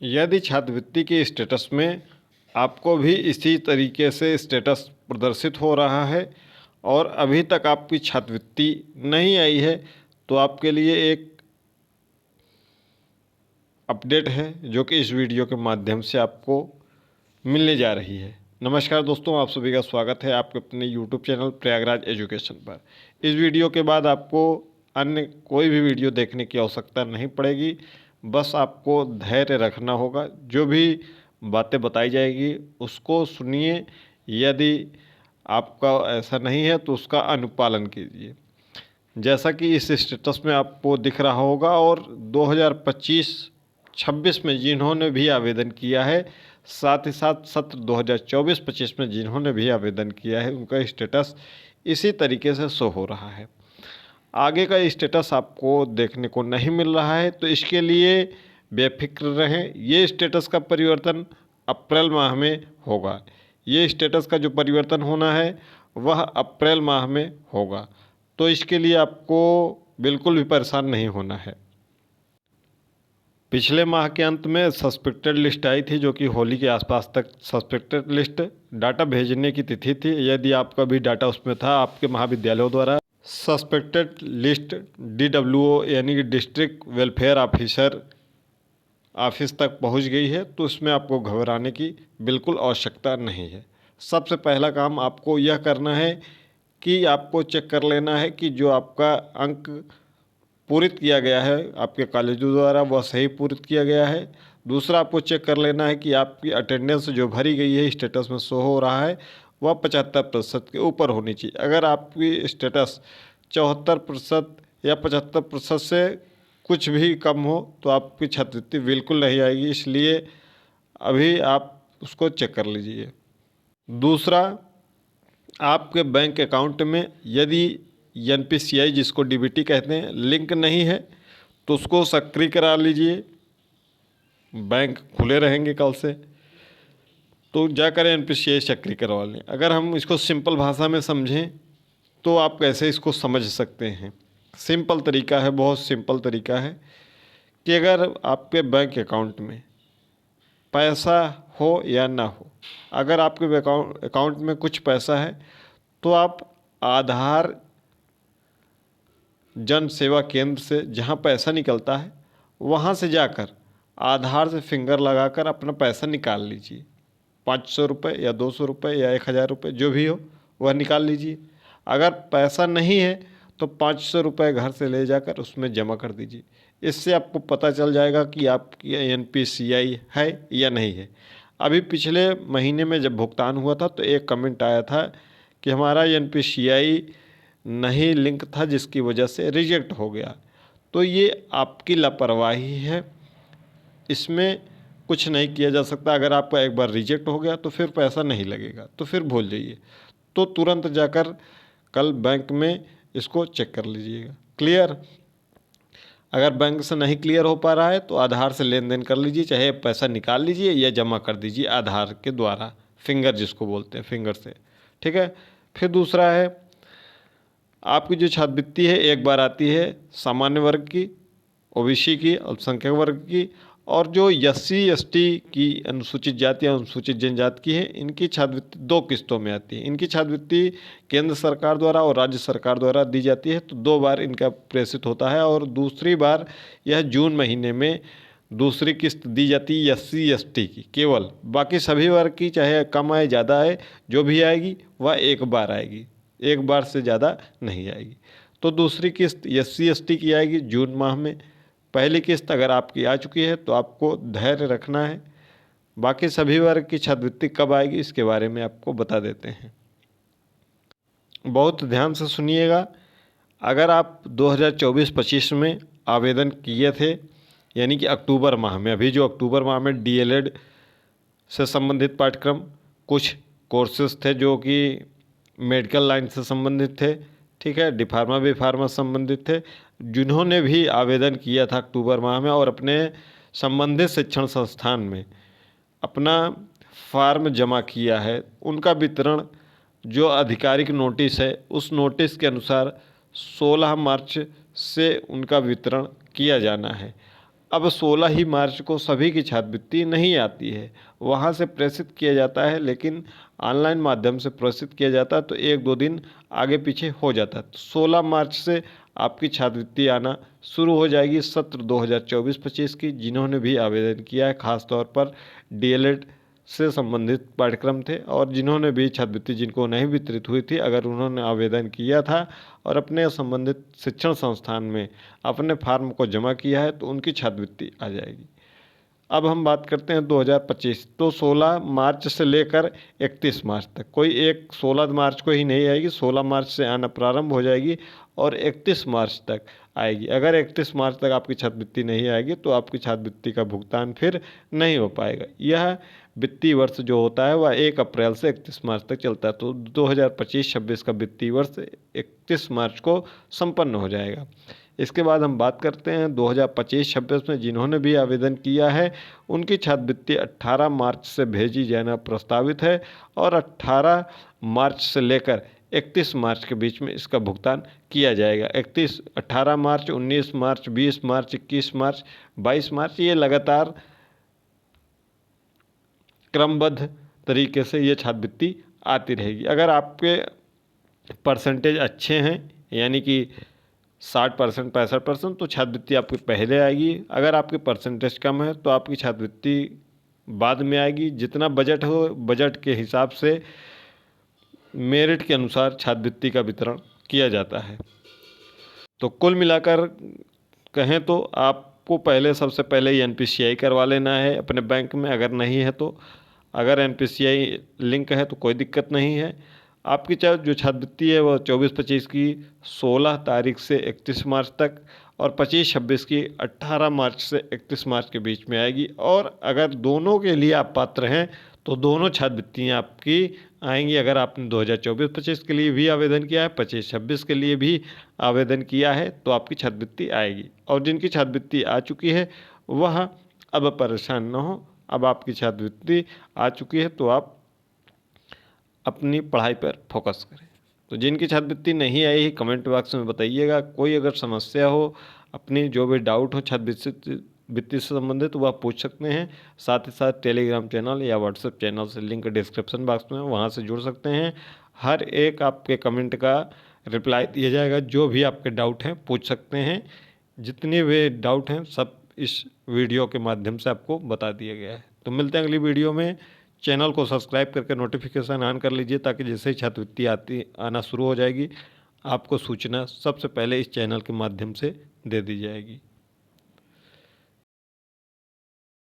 यदि छात्रवृत्ति के स्टेटस में आपको भी इसी तरीके से स्टेटस प्रदर्शित हो रहा है और अभी तक आपकी छात्रवृत्ति नहीं आई है, तो आपके लिए एक अपडेट है जो कि इस वीडियो के माध्यम से आपको मिलने जा रही है। नमस्कार दोस्तों, आप सभी का स्वागत है आपके अपने YouTube चैनल प्रयागराज एजुकेशन पर। इस वीडियो के बाद आपको अन्य कोई भी वीडियो देखने की आवश्यकता नहीं पड़ेगी, बस आपको धैर्य रखना होगा। जो भी बातें बताई जाएगी उसको सुनिए, यदि आपका ऐसा नहीं है तो उसका अनुपालन कीजिए। जैसा कि इस स्टेटस में आपको दिख रहा होगा, और 2025-26 में जिन्होंने भी आवेदन किया है, साथ ही साथ सत्र 2024-25 में जिन्होंने भी आवेदन किया है, उनका स्टेटस इसी तरीके से शो हो रहा है। आगे का स्टेटस आपको देखने को नहीं मिल रहा है, तो इसके लिए बेफिक्र रहें। ये स्टेटस का परिवर्तन अप्रैल माह में होगा। ये स्टेटस का जो परिवर्तन होना है वह अप्रैल माह में होगा, तो इसके लिए आपको बिल्कुल भी परेशान नहीं होना है। पिछले माह के अंत में सस्पेक्टेड लिस्ट आई थी, जो कि होली के आसपास तक सस्पेक्टेड लिस्ट डाटा भेजने की तिथि थी। यदि आपका भी डाटा उसमें था, आपके महाविद्यालयों द्वारा सस्पेक्टेड लिस्ट DWO यानी कि डिस्ट्रिक्ट वेलफेयर ऑफिसर ऑफिस तक पहुंच गई है, तो इसमें आपको घबराने की बिल्कुल आवश्यकता नहीं है। सबसे पहला काम आपको यह करना है कि आपको चेक कर लेना है कि जो आपका अंक पूरित किया गया है आपके कॉलेजों द्वारा वह सही पूरित किया गया है। दूसरा, आपको चेक कर लेना है कि आपकी अटेंडेंस जो भरी गई है स्टेटस में शो हो रहा है वह 75% के ऊपर होनी चाहिए। अगर आपकी स्टेटस 74% या 75% से कुछ भी कम हो तो आपकी छात्रवृत्ति बिल्कुल नहीं आएगी, इसलिए अभी आप उसको चेक कर लीजिए। दूसरा, आपके बैंक अकाउंट में यदि NPCI जिसको DBT कहते हैं लिंक नहीं है तो उसको सक्रिय करा लीजिए। बैंक खुले रहेंगे कल से, तो जाकर NPCI सक्रिय करवा लें। अगर हम इसको सिंपल भाषा में समझें तो आप कैसे इसको समझ सकते हैं। सिंपल तरीका है, बहुत सिंपल तरीका है कि अगर आपके बैंक अकाउंट में पैसा हो या ना हो, अगर आपके अकाउंट में कुछ पैसा है तो आप आधार जन सेवा केंद्र से जहाँ पैसा निकलता है वहाँ से जाकर आधार से फिंगर लगाकर अपना पैसा निकाल लीजिए। 500 रुपये या 200 रुपये या 1000 रुपये जो भी हो वह निकाल लीजिए। अगर पैसा नहीं है तो 500 रुपये घर से ले जाकर उसमें जमा कर दीजिए। इससे आपको पता चल जाएगा कि आपकी NPCI है या नहीं है। अभी पिछले महीने में जब भुगतान हुआ था तो एक कमेंट आया था कि हमारा NPCI नहीं लिंक था जिसकी वजह से रिजेक्ट हो गया। तो ये आपकी लापरवाही है, इसमें कुछ नहीं किया जा सकता। अगर आपका एक बार रिजेक्ट हो गया तो फिर पैसा नहीं लगेगा, तो फिर भूल जाइए। तो तुरंत जाकर कल बैंक में इसको चेक कर लीजिएगा। क्लियर? अगर बैंक से नहीं क्लियर हो पा रहा है तो आधार से लेन देन कर लीजिए, चाहे पैसा निकाल लीजिए या जमा कर दीजिए आधार के द्वारा, फिंगर जिसको बोलते हैं, फिंगर से। ठीक है। फिर दूसरा है, आपकी जो छात्रवृत्ति है एक बार आती है सामान्य वर्ग की, OBC की, अल्पसंख्यक वर्ग की, और जो SC ST की, अनुसूचित जाति या अनुसूचित जनजाति की है, इनकी छात्रवृत्ति 2 किस्तों में आती है। इनकी छात्रवृत्ति केंद्र सरकार द्वारा और राज्य सरकार द्वारा दी जाती है, तो 2 बार इनका प्रेषित होता है, और दूसरी बार यह जून महीने में दूसरी किस्त दी जाती है SC ST की केवल। बाकी सभी वर्ग की चाहे कम आए ज़्यादा आए, जो भी आएगी वह एक बार आएगी, एक बार से ज़्यादा नहीं आएगी। तो दूसरी किस्त SC ST की आएगी जून माह में। पहली किस्त अगर आपकी आ चुकी है तो आपको धैर्य रखना है। बाकी सभी वर्ग की छात्रवृत्ति कब आएगी इसके बारे में आपको बता देते हैं। बहुत ध्यान से सुनिएगा। अगर आप 2024-25 में आवेदन किए थे, यानी कि अक्टूबर माह में, अभी जो अक्टूबर माह में DLED से संबंधित पाठ्यक्रम, कुछ कोर्सेज थे जो कि मेडिकल लाइन से संबंधित थे, ठीक है, डी फार्मा बी फार्मा संबंधित थे, जिन्होंने भी आवेदन किया था अक्टूबर माह में और अपने संबंधित शिक्षण संस्थान में अपना फॉर्म जमा किया है, उनका वितरण जो आधिकारिक नोटिस है उस नोटिस के अनुसार 16 मार्च से उनका वितरण किया जाना है। अब 16 ही मार्च को सभी की छात्रवृत्ति नहीं आती है, वहाँ से प्रेषित किया जाता है, लेकिन ऑनलाइन माध्यम से प्रेषित किया जाता है तो 1-2 दिन आगे पीछे हो जाता है। तो 16 मार्च से आपकी छात्रवृत्ति आना शुरू हो जाएगी सत्र 2024-25 की। जिन्होंने भी आवेदन किया है, खास तौर पर डीएलएड से संबंधित पाठ्यक्रम थे और जिन्होंने भी छात्रवृत्ति जिनको नहीं वितरित हुई थी, अगर उन्होंने आवेदन किया था और अपने संबंधित शिक्षण संस्थान में अपने फार्म को जमा किया है तो उनकी छात्रवृत्ति आ जाएगी। अब हम बात करते हैं 2025। तो 16 मार्च से लेकर 31 मार्च तक, कोई एक 16 मार्च को ही नहीं आएगी, 16 मार्च से आना प्रारंभ हो जाएगी और 31 मार्च तक आएगी। अगर 31 मार्च तक आपकी छात्रवृत्ति नहीं आएगी तो आपकी छात्रवृत्ति का भुगतान फिर नहीं हो पाएगा। यह वित्तीय वर्ष जो होता है वह 1 अप्रैल से 31 मार्च तक चलता है। तो 2025-26 का वित्तीय वर्ष 31 मार्च को संपन्न हो जाएगा। इसके बाद हम बात करते हैं 2025-26 में जिन्होंने भी आवेदन किया है उनकी छात्रवृत्ति 18 मार्च से भेजी जाना प्रस्तावित है और 18 मार्च से लेकर 31 मार्च के बीच में इसका भुगतान किया जाएगा। 18 मार्च, 19 मार्च, 20 मार्च, 21 मार्च, 22 मार्च, ये लगातार क्रमबद्ध तरीके से ये छात्रवृत्ति आती रहेगी। अगर आपके परसेंटेज अच्छे हैं, यानी कि 60%, 65%, तो छात्रवृत्ति आपकी पहले आएगी। अगर आपके परसेंटेज कम है तो आपकी छात्रवृत्ति बाद में आएगी। जितना बजट हो, बजट के हिसाब से मेरिट के अनुसार छात्रवृत्ति का वितरण किया जाता है। तो कुल मिलाकर कहें तो आपको सबसे पहले एनपीसीआई करवा लेना है अपने बैंक में, अगर नहीं है तो। अगर एनपीसीआई लिंक है तो कोई दिक्कत नहीं है। आपकी जो छात्रवृत्ति है वह 24-25 की 16 तारीख से 31 मार्च तक और 25-26 की 18 मार्च से 31 मार्च के बीच में आएगी। और अगर दोनों के लिए आप पात्र हैं तो दोनों छात्रवृत्तियाँ आपकी आएंगी। अगर आपने 2024-25 के लिए भी आवेदन किया है, 25-26 के लिए भी आवेदन किया है तो आपकी छात्रवृत्ति आएगी। और जिनकी छात्रवृत्ति आ चुकी है वह अब परेशान न हो, अब आपकी छात्रवृत्ति आ चुकी है तो आप अपनी पढ़ाई पर फोकस करें। तो जिनकी छात्रवृत्ति नहीं आई है कमेंट बॉक्स में बताइएगा। कोई अगर समस्या हो, अपनी जो भी डाउट हो छात्रवृत्ति से संबंधित, तो आप पूछ सकते हैं। साथ ही साथ टेलीग्राम चैनल या व्हाट्सएप चैनल से लिंक डिस्क्रिप्शन बॉक्स में, वहाँ से जुड़ सकते हैं। हर एक आपके कमेंट का रिप्लाई दिया जाएगा। जो भी आपके डाउट हैं पूछ सकते हैं। जितने भी डाउट हैं सब इस वीडियो के माध्यम से आपको बता दिया गया है। तो मिलते हैं अगली वीडियो में। चैनल को सब्सक्राइब करके नोटिफिकेशन ऑन कर लीजिए ताकि जैसे ही छात्रवृत्ति आना शुरू हो जाएगी आपको सूचना सबसे पहले इस चैनल के माध्यम से दे दी जाएगी।